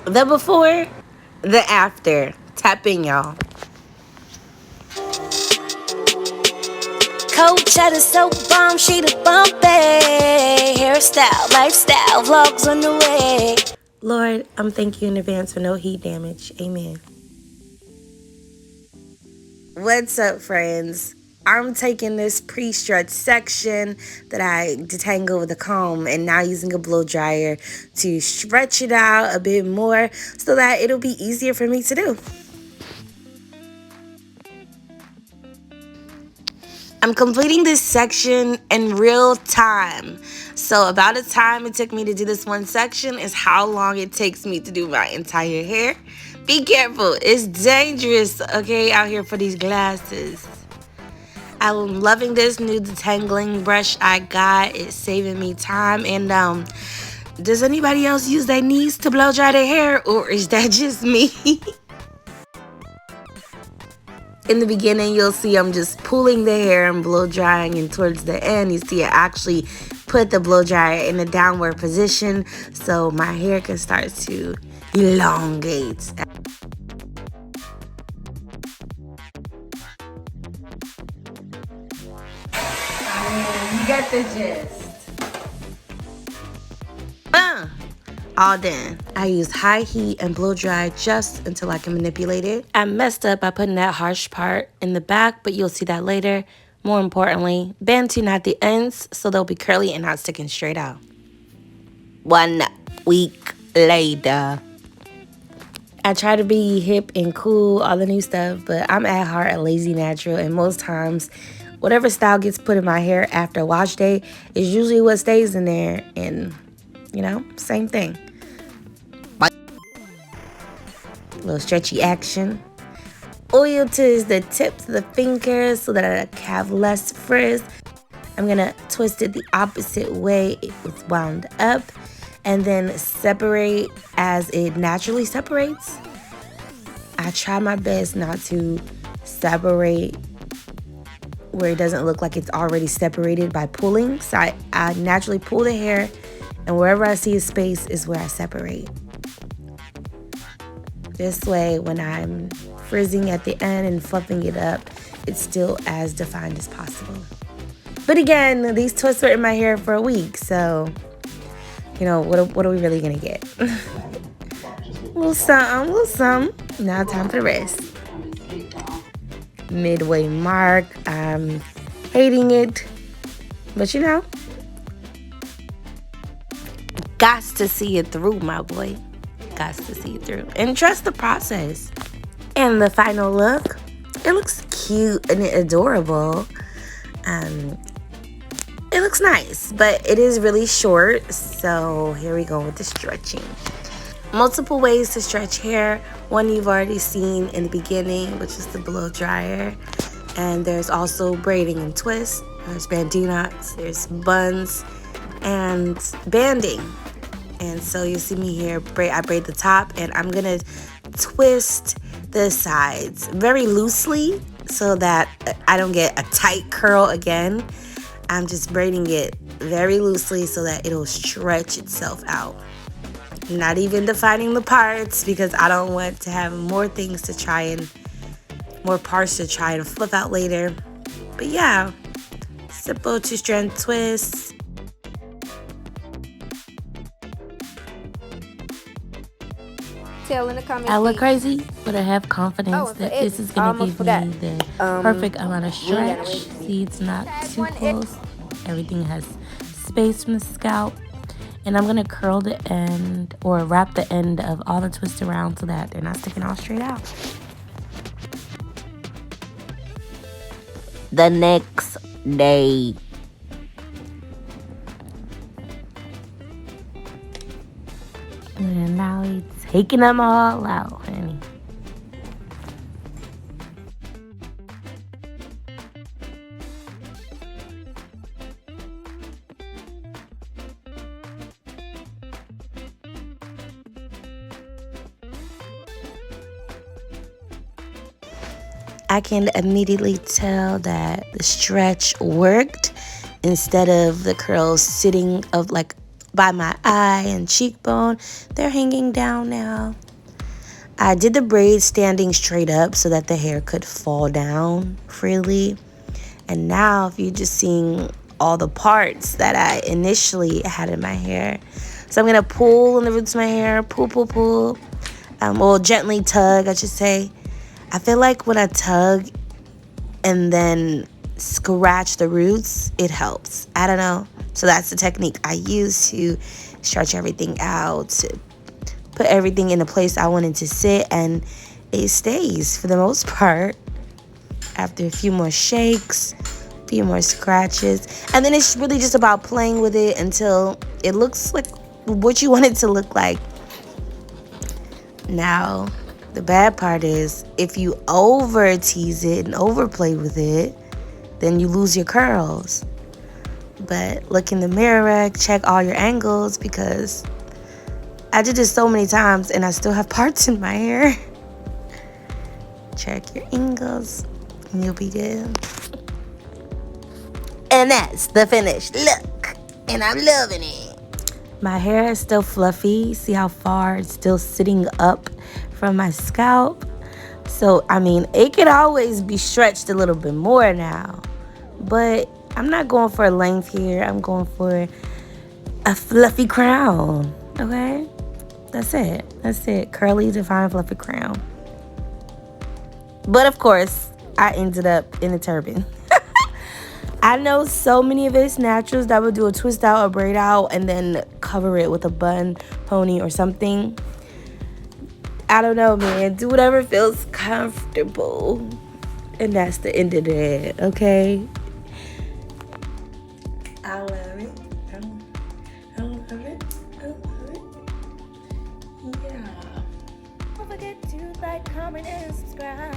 The before, the after. Tap in, y'all. Cold cheddar, so bomb, she the bumpy. Hairstyle, lifestyle, vlogs on the way. Lord, I'm thanking you in advance for no heat damage. Amen. What's up, friends? I'm taking this pre-stretch section that I detangle with a comb and now using a blow dryer to stretch it out a bit more so that it'll be easier for me to do. I'm completing this section in real time. So about the time it took me to do this one section is how long it takes me to do my entire hair. Be careful, it's dangerous, okay, out here for these glasses. I'm loving this new detangling brush I got. It's saving me time. And does anybody else use their knees to blow dry their hair, or is that just me? In the beginning, you'll see I'm just pulling the hair and blow drying, and towards the end, you see I actually put the blow dryer in a downward position so my hair can start to elongate. You get the gist. All done. I use high heat and blow dry just until I can manipulate it. I messed up by putting that harsh part in the back, but you'll see that later. More importantly, bantu at the ends so they'll be curly and not sticking straight out. 1 week later. I try to be hip and cool, all the new stuff, but I'm at heart a lazy natural, and most times, whatever style gets put in my hair after wash day is usually what stays in there, and, you know, same thing. Little stretchy action. Oil to the tips of the fingers so that I have less frizz. I'm gonna twist it the opposite way it was wound up and then separate as it naturally separates. I try my best not to separate where it doesn't look like it's already separated by pulling. So I naturally pull the hair, and wherever I see a space is where I separate. This way, when I'm frizzing at the end and fluffing it up, it's still as defined as possible. But again, these twists were in my hair for a week, so, you know, what are we really gonna get? Little something. Now time for the rest. Midway mark, I'm hating it, but you know, got to see it through, my boy. Got to see it through and trust the process. And the final look, it looks cute and adorable. It looks nice, but it is really short. So here we go with the stretching. Multiple ways to stretch hair. One you've already seen in the beginning, which is the blow dryer. And there's also braiding and twists. There's bantu knots, there's buns, and banding. And so you see me here, I braid the top, and I'm gonna twist the sides very loosely so that I don't get a tight curl again. I'm just braiding it very loosely so that it'll stretch itself out. Not even defining the parts because I don't want to have more parts to try and flip out later. But yeah, simple 2-strand twists. In the comments. I look crazy, but I have confidence that this is going to give me the perfect amount of stretch. See, it's not too close. Everything has space from the scalp. And I'm going to curl the end or wrap the end of all the twists around so that they're not sticking all straight out. The next day. And now he's taking them all out, honey. I can immediately tell that the stretch worked instead of the curls sitting of like by my eye and cheekbone. They're hanging down now. I did the braids standing straight up so that the hair could fall down freely. And now if you're just seeing all the parts that I initially had in my hair. So I'm going to pull on the roots of my hair, pull. Well, gently tug, I should say. I feel like when I tug and then scratch the roots, it helps. I don't know. So that's the technique I use to stretch everything out, to put everything in the place I want it to sit, and it stays for the most part. After a few more shakes, a few more scratches, and then it's really just about playing with it until it looks like what you want it to look like. Now, the bad part is if you over tease it and overplay with it, then you lose your curls. But look in the mirror, check all your angles, because I did this so many times and I still have parts in my hair. Check your angles and you'll be good. And that's the finished look, and I'm loving it. My hair is still fluffy. See how far it's still sitting up from my scalp? So, I mean, it could always be stretched a little bit more now. But I'm not going for a length here. I'm going for a fluffy crown, okay? That's it. Curly, defined, fluffy crown. But, of course, I ended up in a turban. I know so many of us naturals that would do a twist out, a braid out, and then cover it with a bun, pony, or something. I don't know, man. Do whatever feels comfortable. And that's the end of that, okay? I love it. I love it. Yeah. Don't forget to like, comment, and subscribe.